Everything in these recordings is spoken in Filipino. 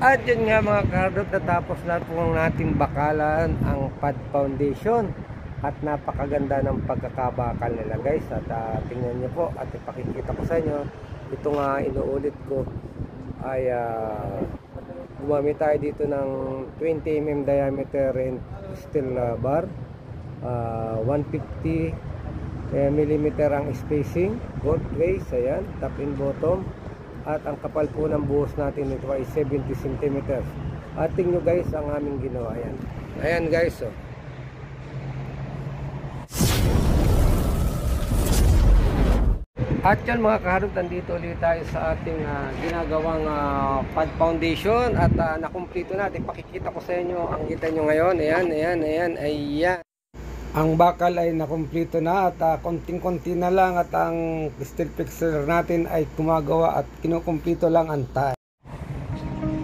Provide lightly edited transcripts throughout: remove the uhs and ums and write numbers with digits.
At yun nga mga kahardot, natapos na po ang ating bakalan ang pad foundation. At napakaganda ng pagkakabakal nila guys. At tingnan nyo po at ipakikita ko sa inyo. Ito nga inuulit ko ay gumamit tayo dito ng 20 mm diameter steel bar, 150 mm ang spacing, both ways. Ayan, top and bottom. At ang kapal po ng buhos natin ito ay 70 cm. At tingnan nyo guys ang aming ginawa. Ayan, ayan guys, oh. At yan mga kaharap, nandito ulit tayo sa ating ginagawang pad foundation. At nakumpleto natin. Pakikita ko sa inyo ang kita nyo ngayon. Ayan, ayan, ayan, ayan. Ang bakal ay nakumpleto na at konting-konti na lang. At ang steel fixer natin ay gumagawa at kinukumpleto lang ang tie.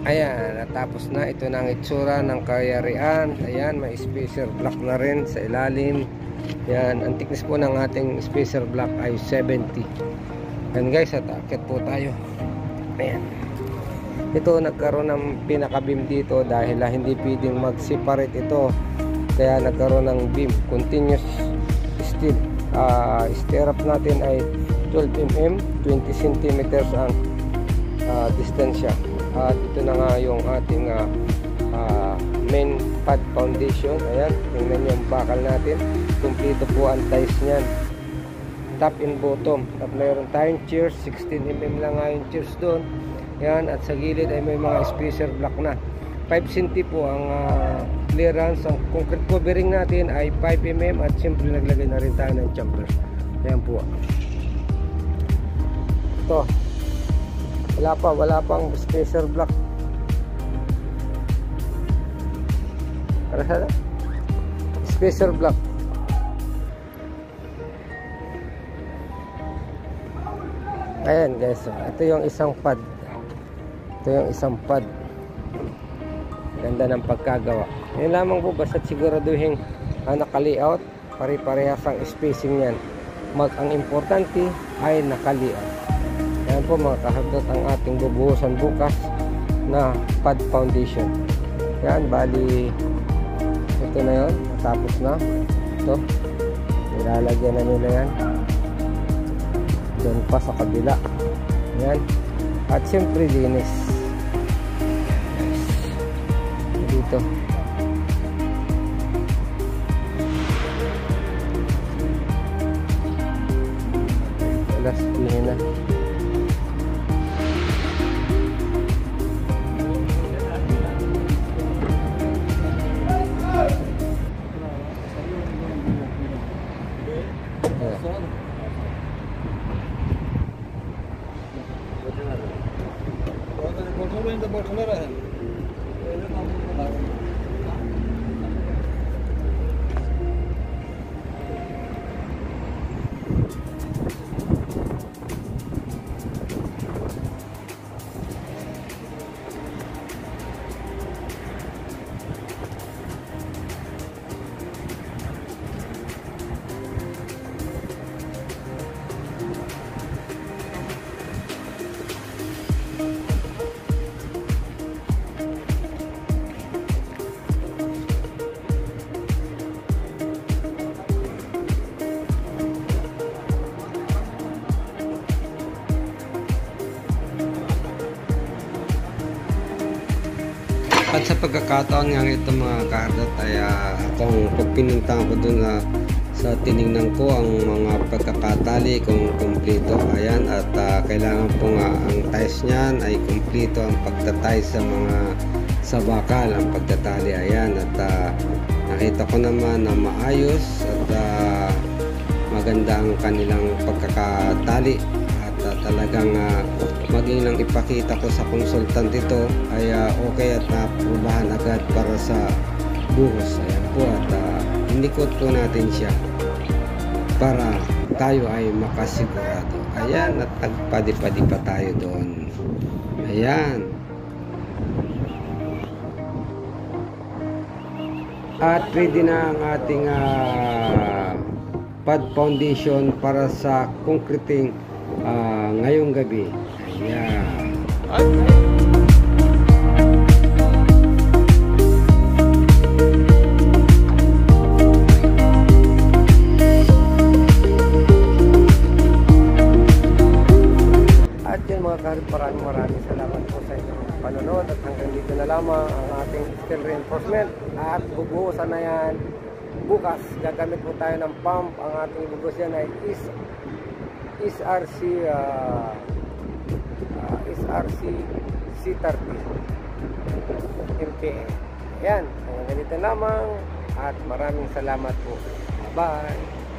Ayan, natapos na. Ito na ang itsura ng kayarian. Ayan, may spacer block na rin sa ilalim. Yan, ang thickness po ng ating spacer block ay 70. Yan guys, at akit po tayo. Ayan. Ito nagkaroon ng pinaka-beam dito dahil hindi pwedeng mag-separate ito. Kaya nagkaroon ng beam. Continuous steel. Stirrup natin ay 12 mm, 20 cm ang distansya. At ito na nga yung ating main pad foundation. Ayan, tingnan nyo yung bakal natin. Kompleto po ang ties nyan, top and bottom. At mayroon tayong cheers, 16 mm lang nga yung cheers doon. Ayan, at sa gilid ay may mga spacer block na 5 cm po ang clearance. Ang concrete covering natin ay 5 mm. At siyempre naglagay na rin tayo ng jumper. Ayan po. Ito, wala pang spacer block. Para sa spacer block. Ayan guys, ito yung isang pad. Ito yung isang pad. Ganda ng pagkagawa. Yan lamang po, basta siguraduhin naka-layout. Pare-parehas ang spacing yan. Ang importante ay naka-layout. Yan po mga kahardot ang ating bubuhusan bukas na pad foundation. Yan, bali ito na yun, tapos na ito, nilalagyan na nila yan doon pa sa kabila. Yan, at siyempre linis dito. Alas pihin na. At sa pagkakataon nga ito mga kahardot ay akong pagpinuntahan ko dun sa tinignan ko ang mga pagkakatali kung kumpleto. Ayan, at kailangan po nga ang ties nyan ay kumpleto ang pagtatay sa bakal, ang pagtatali. Ayan, at nakita ko naman na maayos at maganda ang kanilang pagkakatali. Talagang maging nang ipakita ko sa consultant ito ay okay at napubahan agad para sa buhos. Ayan po, at inikot po natin siya para tayo ay makasigurado. Ayan, at tagpadi-padi pa tayo doon. Ayan, at ready na ang ating pad foundation para sa concreting ngayong gabi. Ayan. kaharap, maraming salamat po sa inyong panonood at hanggang dito na lamang ang ating steel reinforcement at bubuhusan na yan bukas. Gagamit po tayo ng pump. Ang ating bubus yan ay SRC C30 MPA. Ayan, hanggang ganito lamang at maraming salamat po. Bye!